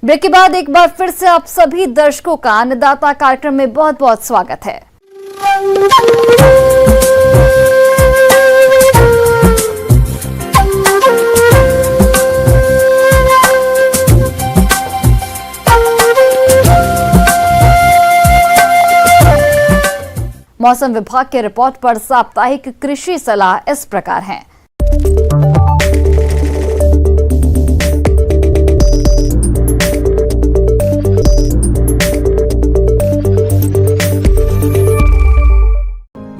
Break के बाद एक बार फिर से आप सभी दर्शकों का अन्नदाता कार्यक्रम में बहुत बहुत स्वागत है। मौसम विभाग के रिपोर्ट पर साप्ताहिक कृषि सलाह इस प्रकार है।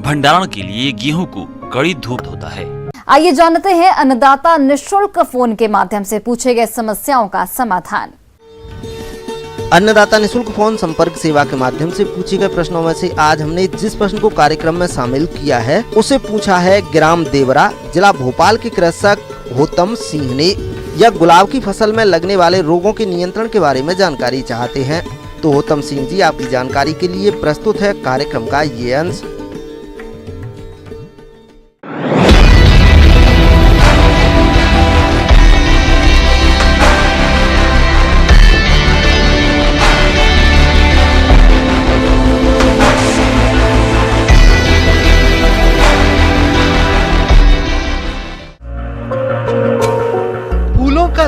भंडारण के लिए गेहूं को कड़ी धूप होता है। आइए जानते हैं अन्नदाता निःशुल्क फोन के माध्यम से पूछे गए समस्याओं का समाधान। अन्नदाता निःशुल्क फोन संपर्क सेवा के माध्यम से पूछे गए प्रश्नों में से आज हमने जिस प्रश्न को कार्यक्रम में शामिल किया है उसे पूछा है ग्राम देवरा, जिला भोपाल के कृषक होतम सिंह ने। यह गुलाब की फसल में लगने वाले रोगों के नियंत्रण के बारे में जानकारी चाहते हैं। तो होतम सिंह जी, आपकी जानकारी के लिए प्रस्तुत है कार्यक्रम का ये अंश।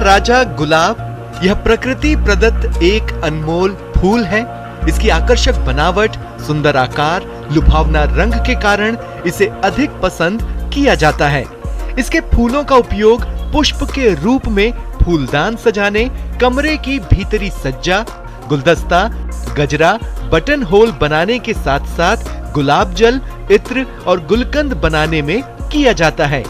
राजा गुलाब यह प्रकृति प्रदत्त एक अनमोल फूल है। इसकी आकर्षक बनावट, सुंदर आकार, लुभावना रंग के कारण इसे अधिक पसंद किया जाता है। इसके फूलों का उपयोग पुष्प के रूप में फूलदान सजाने, कमरे की भीतरी सज्जा, गुलदस्ता, गजरा, बटन होल बनाने के साथ साथ गुलाब जल, इत्र और गुलकंद बनाने में किया जाता है।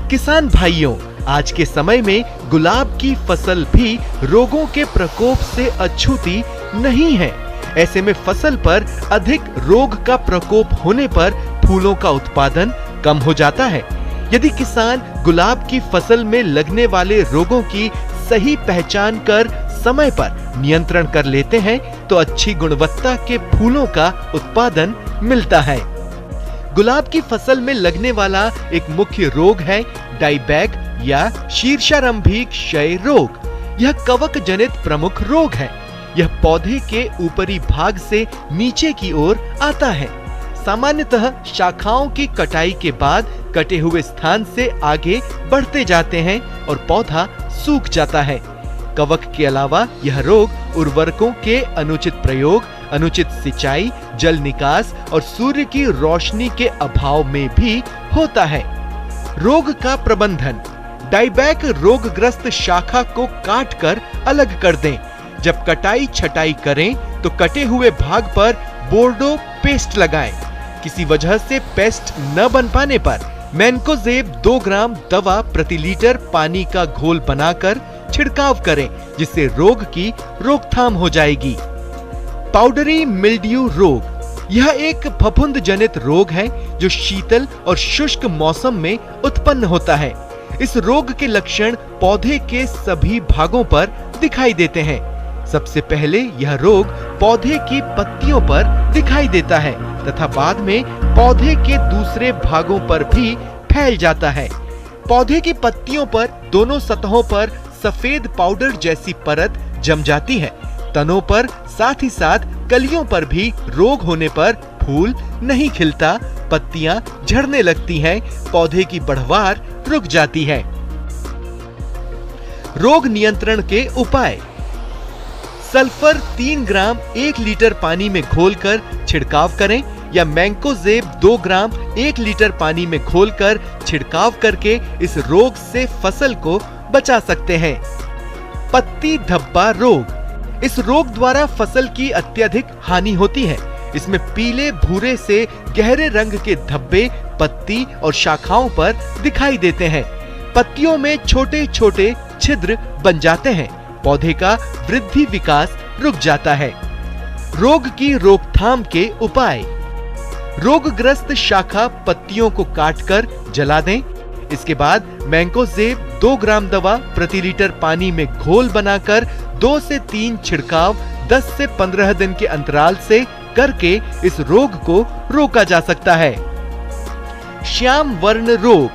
किसान भाइयों, आज के समय में गुलाब की फसल भी रोगों के प्रकोप से अछूती नहीं है। ऐसे में फसल पर अधिक रोग का प्रकोप होने पर फूलों का उत्पादन कम हो जाता है। यदि किसान गुलाब की फसल में लगने वाले रोगों की सही पहचान कर समय पर नियंत्रण कर लेते हैं तो अच्छी गुणवत्ता के फूलों का उत्पादन मिलता है। गुलाब की फसल में लगने वाला एक मुख्य रोग है डाईबैक या शीर्षारंभिक क्षय रोग। यह कवक जनित प्रमुख रोग है। यह पौधे के ऊपरी भाग से नीचे की ओर आता है। सामान्यतः शाखाओं की कटाई के बाद कटे हुए स्थान से आगे बढ़ते जाते हैं और पौधा सूख जाता है। कवक के अलावा यह रोग उर्वरकों के अनुचित प्रयोग, अनुचित सिंचाई, जल निकास और सूर्य की रोशनी के अभाव में भी होता है। रोग का प्रबंधन। डाईबैक रोगग्रस्त शाखा को काट कर अलग कर दें। जब कटाई छटाई करें तो कटे हुए भाग पर बोर्डो पेस्ट लगाएं। किसी वजह से पेस्ट न बन पाने पर मैनकोजेब 2 ग्राम दवा प्रति लीटर पानी का घोल बनाकर छिड़काव करें, जिससे रोग की रोकथाम हो जाएगी। पाउडरी मिल्ड्यू रोग। यह एक फफूंद जनित रोग है जो शीतल और शुष्क मौसम में उत्पन्न होता है। इस रोग के लक्षण पौधे के सभी भागों पर दिखाई देते हैं। सबसे पहले यह रोग पौधे की पत्तियों पर दिखाई देता है तथा बाद में पौधे के दूसरे भागों पर भी फैल जाता है। पौधे की पत्तियों पर दोनों सतहों पर सफेद पाउडर जैसी परत जम जाती है। तनों पर साथ ही साथ कलियों पर भी रोग होने पर फूल नहीं खिलता, पत्तियां झड़ने लगती हैं, पौधे की बढ़वार रुक जाती है। रोग नियंत्रण के उपाय। सल्फर 3 ग्राम 1 लीटर पानी में घोलकर छिड़काव करें या मैंकोजेब 2 ग्राम 1 लीटर पानी में घोलकर छिड़काव करके इस रोग से फसल को बचा सकते हैं। पत्ती धब्बा रोग। इस रोग द्वारा फसल की अत्यधिक हानि होती है। इसमें पीले भूरे से गहरे रंग के धब्बे पत्ती और शाखाओं पर दिखाई देते हैं। पत्तियों में छोटे छोटे छिद्र बन जाते हैं। पौधे का वृद्धि विकास रुक जाता है। रोग की रोकथाम के उपाय। रोगग्रस्त शाखा पत्तियों को काटकर जला दें। इसके बाद मैंकोजेब 2 ग्राम दवा प्रति लीटर पानी में घोल बनाकर 2 से 3 छिड़काव 10 से 15 दिन के अंतराल से करके इस रोग को रोका जा सकता है। श्याम वर्ण रोग,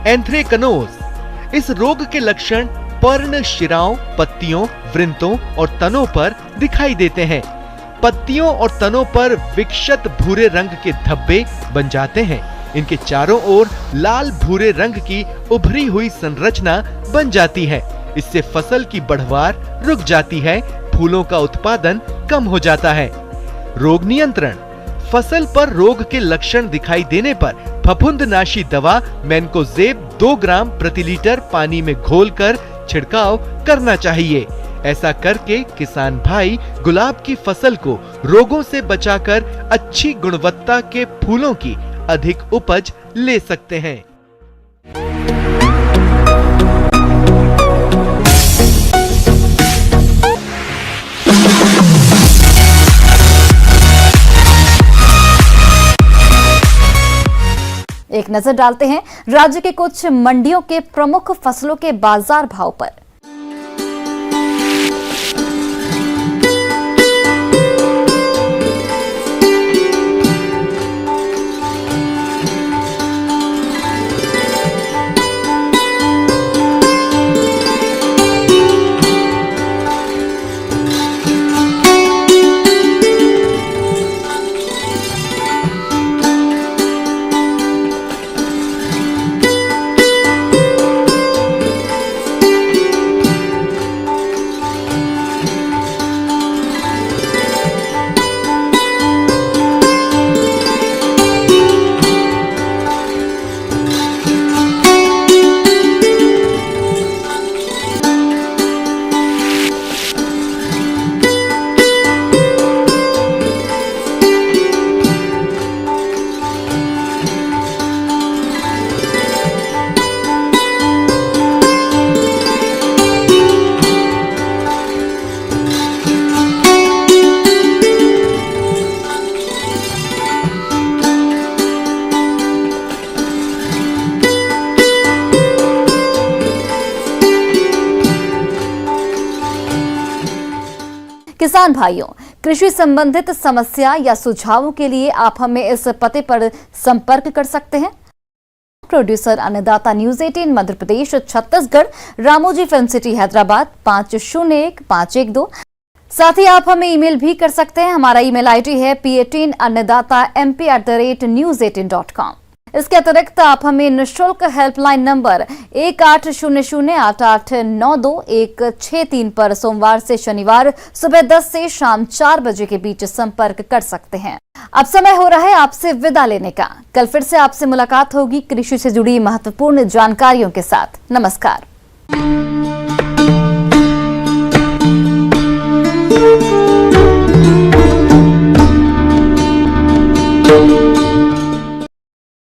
एंथ्रेकनोज। इस रोग के लक्षण पर्ण शिराओं, पत्तियों, वृंतों और तनों पर दिखाई देते हैं। पत्तियों और तनों पर विकसित भूरे रंग के धब्बे बन जाते हैं। इनके चारों ओर लाल भूरे रंग की उभरी हुई संरचना बन जाती है। इससे फसल की बढ़वार रुक जाती है, फूलों का उत्पादन कम हो जाता है। रोग नियंत्रण। फसल पर रोग के लक्षण दिखाई देने पर फफूंदनाशी दवा मैनकोजेब 2 ग्राम प्रति लीटर पानी में घोलकर छिड़काव करना चाहिए। ऐसा करके किसान भाई गुलाब की फसल को रोगों से बचाकर अच्छी गुणवत्ता के फूलों की अधिक उपज ले सकते हैं। एक नजर डालते हैं राज्य के कुछ मंडियों के प्रमुख फसलों के बाजार भाव पर। किसान भाइयों, कृषि संबंधित समस्या या सुझावों के लिए आप हमें इस पते पर संपर्क कर सकते हैं। प्रोड्यूसर अन्नदाता news 18 Madhya Pradesh Chhattisgarh, Ramoji film city Hyderabad 501512। साथ ही आप हमें ईमेल भी कर सकते हैं। हमारा ईमेल आईडी है p18annadatamp@news18.com। इसके अतिरिक्त आप हमें निःशुल्क हेल्पलाइन नंबर 18008892 पर सोमवार से शनिवार सुबह 10 से शाम 4 बजे के बीच संपर्क कर सकते हैं। अब समय हो रहा है आपसे विदा लेने का। कल फिर से आपसे मुलाकात होगी कृषि से जुड़ी महत्वपूर्ण जानकारियों के साथ। नमस्कार।